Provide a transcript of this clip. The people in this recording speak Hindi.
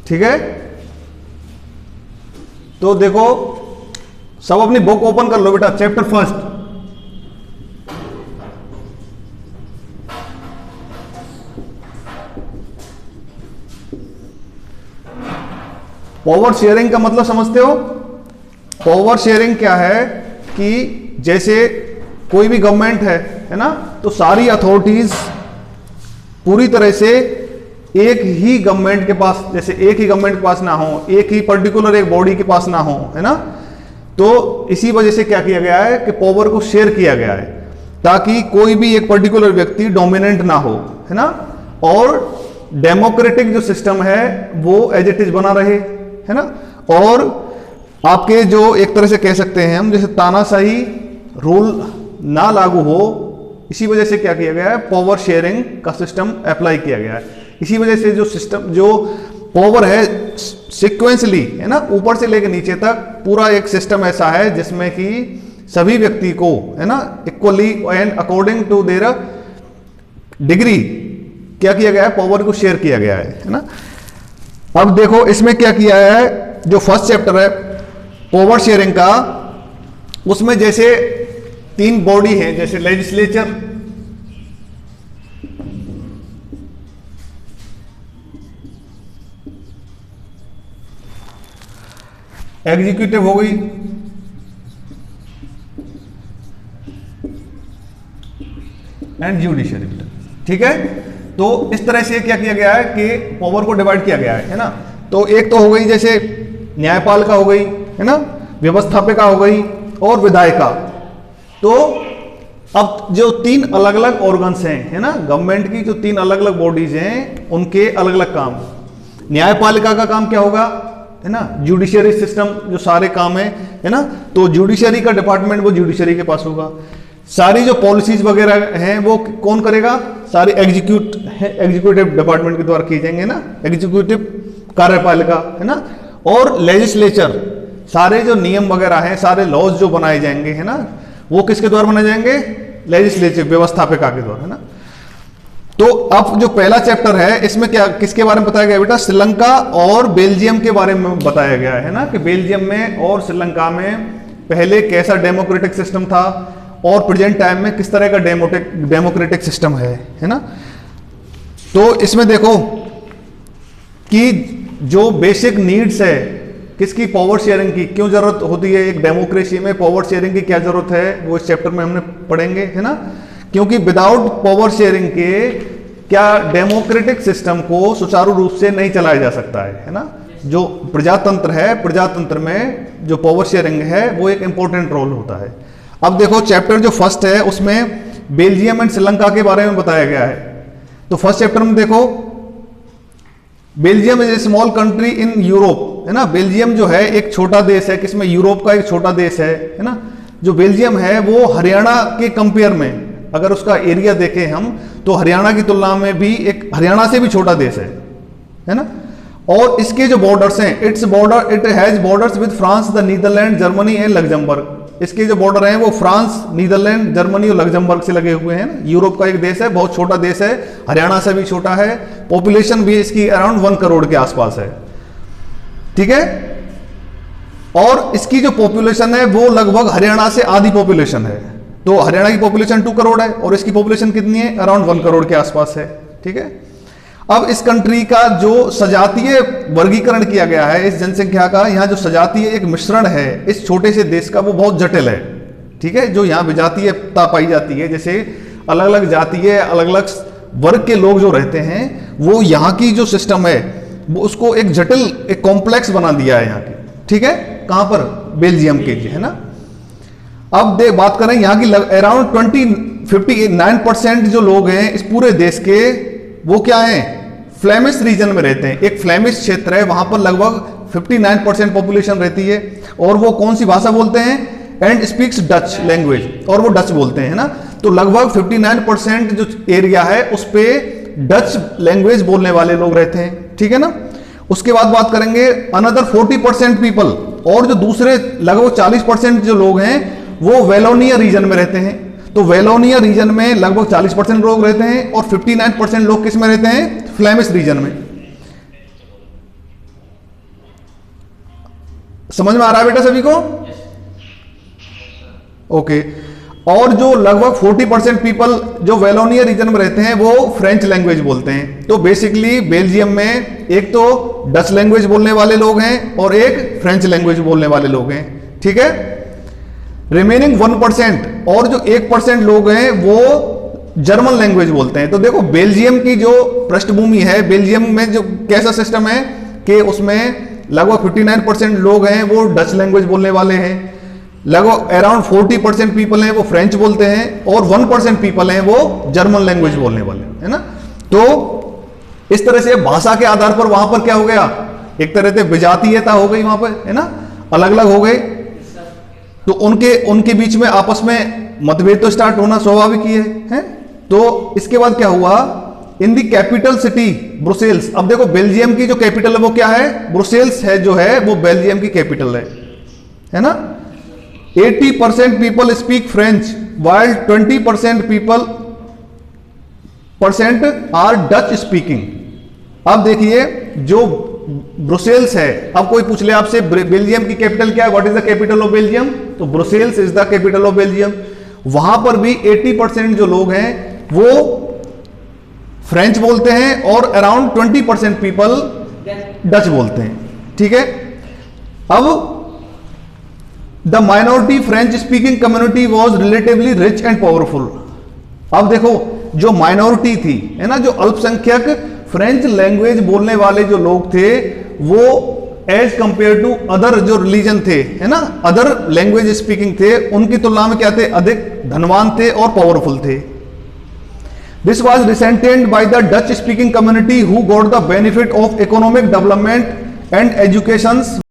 ठीक है, तो देखो सब अपनी बुक ओपन कर लो बेटा, चैप्टर फर्स्ट। पावर शेयरिंग का मतलब समझते हो? पावर शेयरिंग क्या है कि जैसे कोई भी गवर्नमेंट है ना, तो सारी अथॉरिटीज पूरी तरह से एक ही गवर्नमेंट के पास, जैसे एक ही गवर्नमेंट के पास ना हो, एक ही पर्टिकुलर एक बॉडी के पास ना हो, है ना। तो इसी वजह से क्या किया गया है कि पावर को शेयर किया गया है, ताकि कोई भी एक पर्टिकुलर व्यक्ति डोमिनेंट ना हो, है ना, और डेमोक्रेटिक जो सिस्टम है वो एज इट इज बना रहे, है ना। और आपके जो एक तरह से कह सकते हैं हम, जैसे तानाशाही रूल ना लागू हो, इसी वजह से क्या किया गया है, पावर शेयरिंग का सिस्टम अप्लाई किया गया है। इसी वजह से जो सिस्टम, जो पावर है सीक्वेंसली, है ना, ऊपर से लेकर नीचे तक पूरा एक सिस्टम ऐसा है जिसमें कि सभी व्यक्ति को, है ना, equally and according to their degree क्या किया गया है, पावर को शेयर किया गया है ना। अब देखो इसमें क्या किया है, जो फर्स्ट चैप्टर है पावर शेयरिंग का, उसमें जैसे 3 बॉडी है, जैसे लेजिस्लेचर, एग्जीक्यूटिव हो गई, एंड जुडिशरी, ठीक है। तो इस तरह से क्या किया गया है कि पावर को डिवाइड किया गया है ना। तो एक तो हो गई जैसे न्यायपालिका हो गई, है ना, व्यवस्थापिका हो गई और विधायिका। तो अब जो 3 अलग अलग ऑर्गन्स हैं, है ना, गवर्नमेंट की जो 3 अलग अलग बॉडीज हैं, उनके अलग अलग काम। न्यायपालिका का काम क्या होगा, है ना, जुडिशरी सिस्टम जो सारे काम है ना, तो जुडिशरी का डिपार्टमेंट वो जुडिशरी के पास होगा। सारी जो पॉलिसीज वगैरह हैं वो कौन करेगा, सारी एग्जीक्यूटिव डिपार्टमेंट के द्वारा की जाएंगे ना, एग्जीक्यूटिव कार्यपालिका, है ना। और लेजिस्लेचर, सारे जो नियम वगैरह हैं, सारे लॉज जो बनाए जाएंगे, है ना, वो किसके द्वारा बनाए जाएंगे, लेजिस्लेचर, व्यवस्थापिका के द्वारा, है ना। तो अब जो पहला चैप्टर है इसमें क्या, किसके बारे में बताया गया बेटा, श्रीलंका और बेल्जियम के बारे में बताया गया है ना, कि बेल्जियम में और श्रीलंका में पहले कैसा डेमोक्रेटिक सिस्टम था और प्रेजेंट टाइम में किस तरह का डेमोक्रेटिक सिस्टम है ना। तो इसमें देखो कि जो बेसिक नीड्स है किसकी, पावर शेयरिंग की, क्यों जरूरत होती है एक डेमोक्रेसी में, पावर शेयरिंग की क्या जरूरत है, वो इस चैप्टर में हमने पढ़ेंगे, है ना। क्योंकि विदाउट पावर शेयरिंग के क्या डेमोक्रेटिक सिस्टम को सुचारू रूप से नहीं चलाया जा सकता है ना। जो प्रजातंत्र है, प्रजातंत्र में जो पावर शेयरिंग है वो एक इंपॉर्टेंट रोल होता है। अब देखो चैप्टर जो फर्स्ट है उसमें बेल्जियम एंड श्रीलंका के बारे में बताया गया है। तो फर्स्ट चैप्टर में देखो, Belgium is a small country in Europe, है ना। बेल्जियम जो है एक छोटा देश है, किसमें, यूरोप का एक छोटा देश है ना। जो बेल्जियम है वो हरियाणा के कंपेयर में, अगर उसका एरिया देखें हम, तो हरियाणा की तुलना में भी एक, हरियाणा से भी छोटा देश है ना। और इसके जो बॉर्डर्स हैं, it has borders with France, the Netherlands, Germany and Luxembourg. इसके जो बॉर्डर हैं वो फ्रांस, नीदरलैंड, जर्मनी और लग्जमबर्ग से लगे हुए हैं। यूरोप का एक देश है, बहुत छोटा देश है, हरियाणा से भी छोटा है, पॉपुलेशन भी इसकी अराउंड 1 करोड़ के आसपास है, ठीक है। और इसकी जो पॉपुलेशन है वो लगभग हरियाणा से आधी पॉपुलेशन है। तो हरियाणा की पॉपुलेशन 2 करोड़ है और इसकी पॉपुलेशन कितनी है, अराउंड 1 करोड़ के आसपास है, ठीक है। अब इस कंट्री का जो सजातीय वर्गीकरण किया गया है, इस जनसंख्या का, यहाँ जो सजातीय एक मिश्रण है इस छोटे से देश का, वो बहुत जटिल है, ठीक है। जो यहाँ विजातीयता पाई जाती है, जैसे अलग अलग जातीय, अलग अलग वर्ग के लोग जो रहते हैं, वो यहाँ की जो सिस्टम है वो उसको एक जटिल, एक कॉम्प्लेक्स बना दिया है यहाँ की, ठीक है। कहाँ पर, बेल्जियम के, है ना। अब बात करें यहाँ की, अराउंड 59% जो लोग हैं इस पूरे देश के, वो क्या है, फ्लेमिश रीजन में रहते हैं। एक फ्लेमिश क्षेत्र है, वहां पर लगभग 59% पॉपुलेशन रहती है। और वो कौन सी भाषा बोलते हैं, एंड स्पीक्स डच लैंग्वेज, और वो डच बोलते हैं, है ना। तो लगभग 59% जो एरिया है उस पे डच लैंग्वेज बोलने वाले लोग रहते हैं, ठीक है ना। उसके बाद बात करेंगे अनदर 40% पीपल, और जो दूसरे लगभग 40% जो लोग हैं वो वेलोनिया रीजन में रहते हैं। तो वेलोनिया रीजन में लगभग 40% लोग रहते हैं और 59% लोग किस में रहते हैं, फ्लेमिश रीजन में। समझ में आ रहा है बेटा सभी को? ओके। और जो लगभग 40% पीपल जो वेलोनिया रीजन में रहते हैं वो फ्रेंच लैंग्वेज बोलते हैं। तो बेसिकली बेल्जियम में एक तो डच लैंग्वेज बोलने वाले लोग हैं और एक फ्रेंच लैंग्वेज बोलने वाले लोग हैं, ठीक है। रिमेनिंग 1% और जो 1% लोग हैं वो जर्मन लैंग्वेज बोलते हैं। तो देखो बेल्जियम की जो पृष्ठभूमि है, बेल्जियम में जो कैसा सिस्टम है कि उसमें लगभग 59% लोग हैं वो डच लैंग्वेज बोलने वाले हैं, लगभग अराउंड 40% पीपल हैं वो फ्रेंच बोलते हैं और 1% पीपल हैं वो जर्मन लैंग्वेज बोलने वाले, है ना। तो इस तरह से भाषा के आधार पर वहां पर क्या हो गया, एक तरह से विजातीयता हो गई वहां पर, है ना, अलग अलग हो गए। तो उनके बीच में आपस में मतभेद तो स्टार्ट होना स्वाभाविक ही है। तो इसके बाद क्या हुआ, इन दी कैपिटल सिटी ब्रुसेल्स। अब देखो बेल्जियम की जो कैपिटल है वो क्या है, ब्रुसेल्स है, जो है वो बेल्जियम की कैपिटल है ना। 80% people speak French while 20% are Dutch speaking. अब देखिए जो ब्रुसेल्स है, अब कोई पूछ ले आपसे बेल्जियम की कैपिटल क्या है, what is the capital of Belgium, तो Brussels is the capital of Belgium. वहां पर भी 80% जो लोग हैं वो फ्रेंच बोलते हैं और अराउंड 20% पीपल डच बोलते हैं, ठीक है। अब the minority French speaking community was relatively rich and powerful. अब देखो जो माइनॉरिटी थी, है ना, जो अल्पसंख्यक फ्रेंच लैंग्वेज बोलने वाले जो लोग थे वो एज कंपेयर टू अदर जो रिलीजन थे, है ना, अदर लैंग्वेज स्पीकिंग थे, उनकी तुलना में क्या थे, अधिक धनवान थे और पावरफुल थे। This was resented by the Dutch speaking community who got the benefit of economic development and education